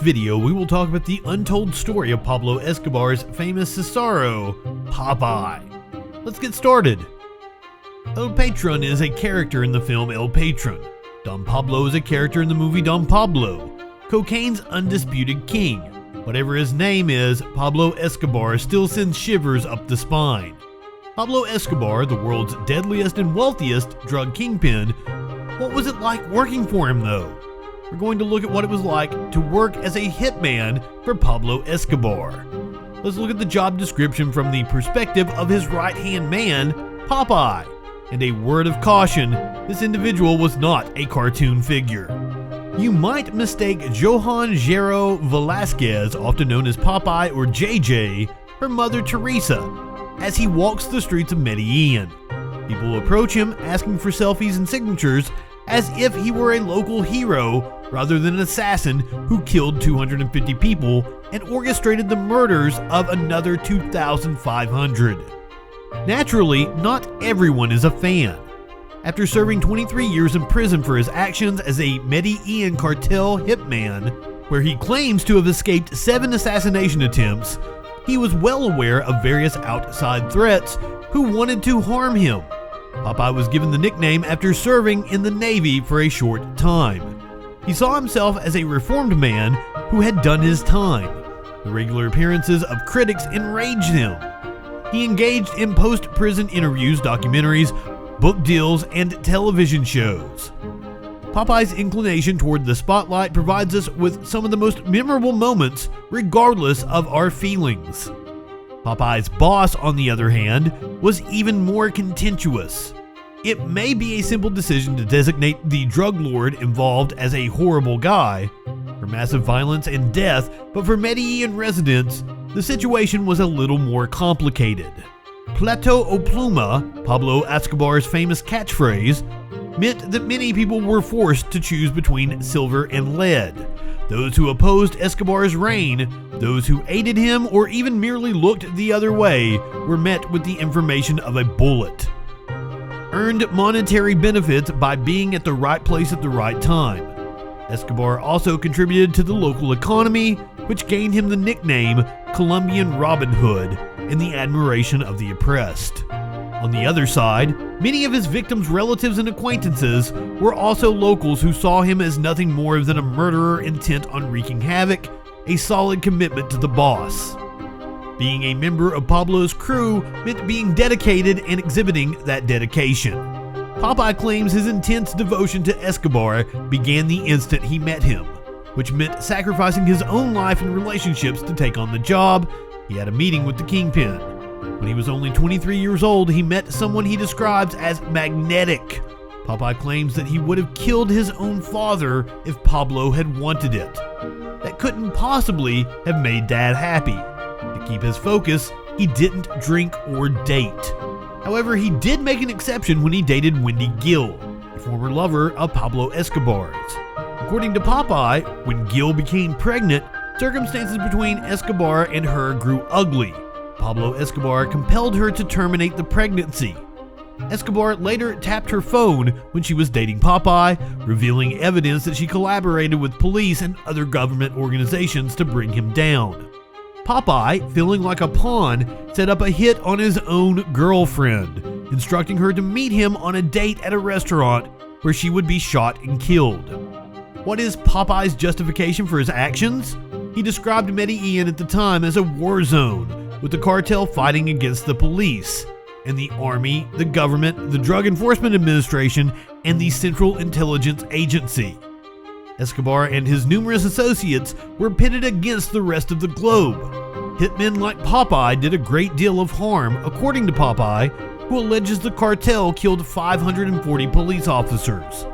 video, we will talk about the untold story of Pablo Escobar's famous Cesaro, Popeye. Let's get started. El Patron is a character in the film El Patron. Don Pablo is a character in the movie Don Pablo, cocaine's undisputed king. Whatever his name is, Pablo Escobar still sends shivers up the spine. Pablo Escobar, the world's deadliest and wealthiest drug kingpin, what was it like working for him though? We're going to look at what it was like to work as a hitman for Pablo Escobar. Let's look at the job description from the perspective of his right-hand man, Popeye. And a word of caution, this individual was not a cartoon figure. You might mistake Johann Gero Velasquez, often known as Popeye or JJ, for Mother Teresa, as he walks the streets of Medellin. People approach him asking for selfies and signatures as if he were a local hero rather than an assassin who killed 250 people and orchestrated the murders of another 2,500. Naturally, not everyone is a fan. After serving 23 years in prison for his actions as a Medellin cartel hitman, where he claims to have escaped 7 assassination attempts, he was well aware of various outside threats who wanted to harm him. Popeye was given the nickname after serving in the Navy for a short time. He saw himself as a reformed man who had done his time. The regular appearances of critics enraged him. He engaged in post-prison interviews, documentaries, book deals, and television shows. Popeye's inclination toward the spotlight provides us with some of the most memorable moments, regardless of our feelings. Popeye's boss, on the other hand, was even more contentious. It may be a simple decision to designate the drug lord involved as a horrible guy for massive violence and death, but for Medellin residents, the situation was a little more complicated. Plato o pluma, Pablo Escobar's famous catchphrase, meant that many people were forced to choose between silver and lead. Those who opposed Escobar's reign, those who aided him or even merely looked the other way, were met with the information of a bullet. Earned monetary benefits by being at the right place at the right time. Escobar also contributed to the local economy, which gained him the nickname Colombian Robin Hood and the admiration of the oppressed. On the other side, many of his victims' relatives and acquaintances were also locals who saw him as nothing more than a murderer intent on wreaking havoc, a solid commitment to the boss. Being a member of Pablo's crew meant being dedicated and exhibiting that dedication. Popeye claims his intense devotion to Escobar began the instant he met him, which meant sacrificing his own life and relationships to take on the job. He had a meeting with the kingpin. When he was only 23 years old, he met someone he describes as magnetic. Popeye claims that he would have killed his own father if Pablo had wanted it. That couldn't possibly have made Dad happy. To keep his focus, he didn't drink or date. However, he did make an exception when he dated Wendy Gill, a former lover of Pablo Escobar's. According to Popeye, when Gill became pregnant, circumstances between Escobar and her grew ugly. Pablo Escobar compelled her to terminate the pregnancy. Escobar later tapped her phone when she was dating Popeye, revealing evidence that she collaborated with police and other government organizations to bring him down. Popeye, feeling like a pawn, set up a hit on his own girlfriend, instructing her to meet him on a date at a restaurant where she would be shot and killed. What is Popeye's justification for his actions? He described Medellin at the time as a war zone, with the cartel fighting against the police, and the army, the government, the Drug Enforcement Administration, and the Central Intelligence Agency. Escobar and his numerous associates were pitted against the rest of the globe. Hitmen like Popeye did a great deal of harm, according to Popeye, who alleges the cartel killed 540 police officers.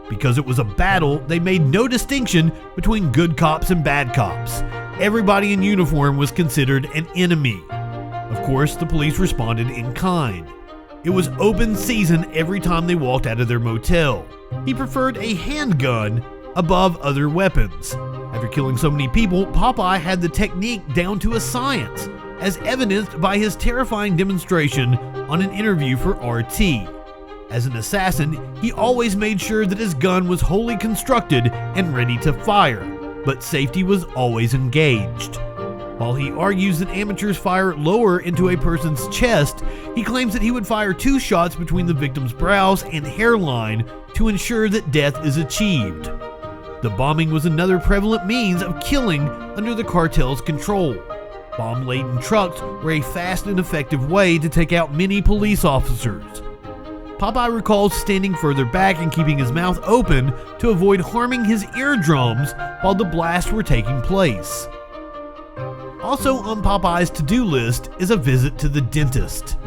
Because it was a battle, they made no distinction between good cops and bad cops. Everybody in uniform was considered an enemy. Of course, the police responded in kind. It was open season every time they walked out of their motel. He preferred a handgun above other weapons. After killing so many people, Popeye had the technique down to a science, as evidenced by his terrifying demonstration on an interview for RT. As an assassin, he always made sure that his gun was wholly constructed and ready to fire. but safety was always engaged. While he argues that amateurs fire lower into a person's chest, he claims that he would fire 2 shots between the victim's brows and hairline to ensure that death is achieved. The bombing was another prevalent means of killing under the cartel's control. Bomb-laden trucks were a fast and effective way to take out many police officers. Popeye recalls standing further back and keeping his mouth open to avoid harming his eardrums while the blasts were taking place. Also on Popeye's to-do list is a visit to the dentist.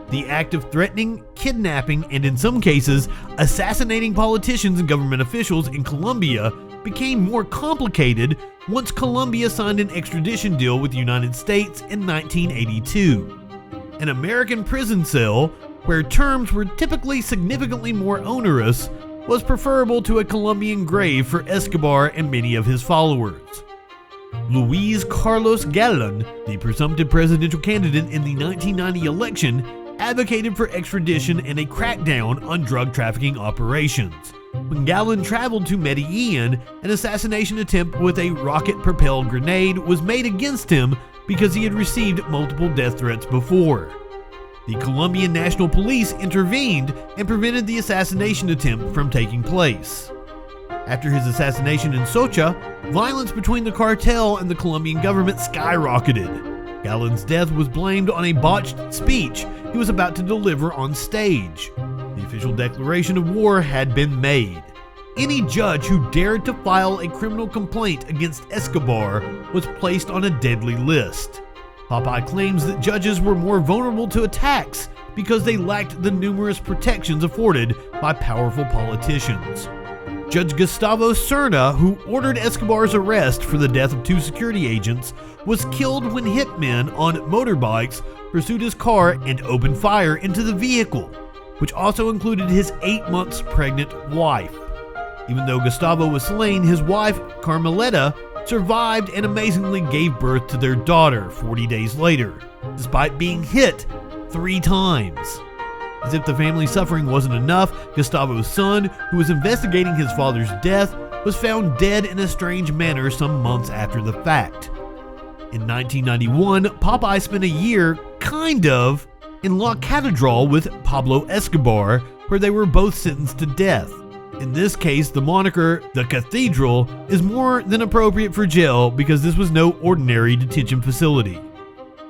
The act of threatening, kidnapping, and in some cases, assassinating politicians and government officials in Colombia became more complicated once Colombia signed an extradition deal with the United States in 1982. An American prison cell, where terms were typically significantly more onerous, was preferable to a Colombian grave for Escobar and many of his followers. Luis Carlos Galán, the presumptive presidential candidate in the 1990 election, advocated for extradition and a crackdown on drug trafficking operations. When Galán traveled to Medellin, an assassination attempt with a rocket-propelled grenade was made against him because he had received multiple death threats before. The Colombian National Police intervened and prevented the assassination attempt from taking place. After his assassination in Socha, violence between the cartel and the Colombian government skyrocketed. Galán's death was blamed on a botched speech he was about to deliver on stage. The official declaration of war had been made. Any judge who dared to file a criminal complaint against Escobar was placed on a deadly list. Popeye claims that judges were more vulnerable to attacks because they lacked the numerous protections afforded by powerful politicians. Judge Gustavo Serna, who ordered Escobar's arrest for the death of 2 security agents, was killed when hitmen on motorbikes pursued his car and opened fire into the vehicle, which also included his 8 months pregnant wife. Even though Gustavo was slain, his wife, Carmelita, survived and amazingly gave birth to their daughter 40 days later, despite being hit 3 times. As if the family's suffering wasn't enough, Gustavo's son, who was investigating his father's death, was found dead in a strange manner some months after the fact. In 1991, Popeye spent a year, in La Catedral with Pablo Escobar, where they were both sentenced to death. In this case, the moniker, the Cathedral, is more than appropriate for jail because this was no ordinary detention facility.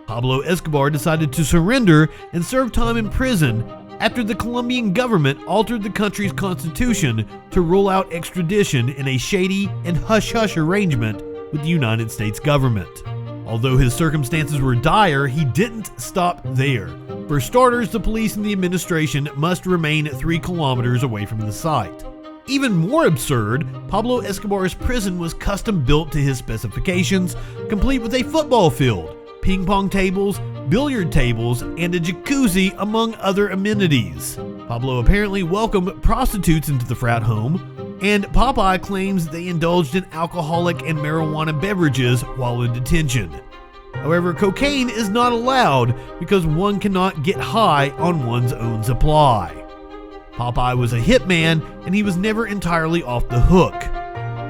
Pablo Escobar decided to surrender and serve time in prison after the Colombian government altered the country's constitution to rule out extradition in a shady and hush-hush arrangement with the United States government. Although his circumstances were dire, he didn't stop there. For starters, the police and the administration must remain 3 kilometers away from the site. Even more absurd, Pablo Escobar's prison was custom built to his specifications, complete with a football field, ping pong tables, billiard tables, and a jacuzzi, among other amenities. Pablo apparently welcomed prostitutes into the frat home, and Popeye claims they indulged in alcoholic and marijuana beverages while in detention. However, cocaine is not allowed because one cannot get high on one's own supply. Popeye was a hitman, and he was never entirely off the hook.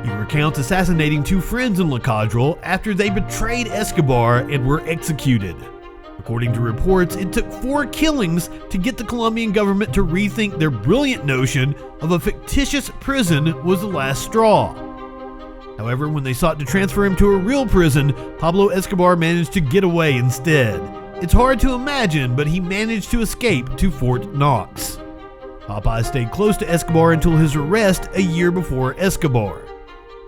He recounts assassinating 2 friends in La Catedral after they betrayed Escobar and were executed. According to reports, it took 4 killings to get the Colombian government to rethink their brilliant notion of a fictitious prison was the last straw. However, when they sought to transfer him to a real prison, Pablo Escobar managed to get away instead. It's hard to imagine, but he managed to escape to Fort Knox. Popeye stayed close to Escobar until his arrest a year before Escobar.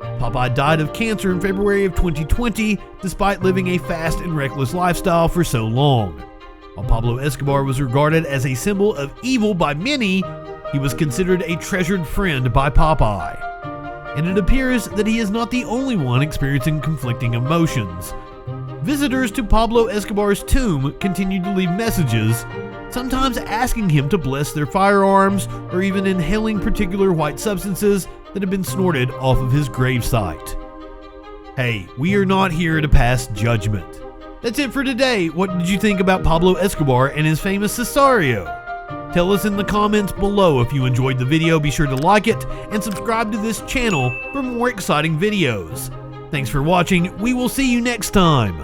Popeye died of cancer in February of 2020, despite living a fast and reckless lifestyle for so long. While Pablo Escobar was regarded as a symbol of evil by many, he was considered a treasured friend by Popeye. And it appears that he is not the only one experiencing conflicting emotions. Visitors to Pablo Escobar's tomb continued to leave messages, sometimes asking him to bless their firearms or even inhaling particular white substances that had been snorted off of his gravesite. Hey, we are not here to pass judgment. That's it for today. What did you think about Pablo Escobar and his famous Cesario? Tell us in the comments below if you enjoyed the video. Be sure to like it and subscribe to this channel for more exciting videos. Thanks for watching. We will see you next time.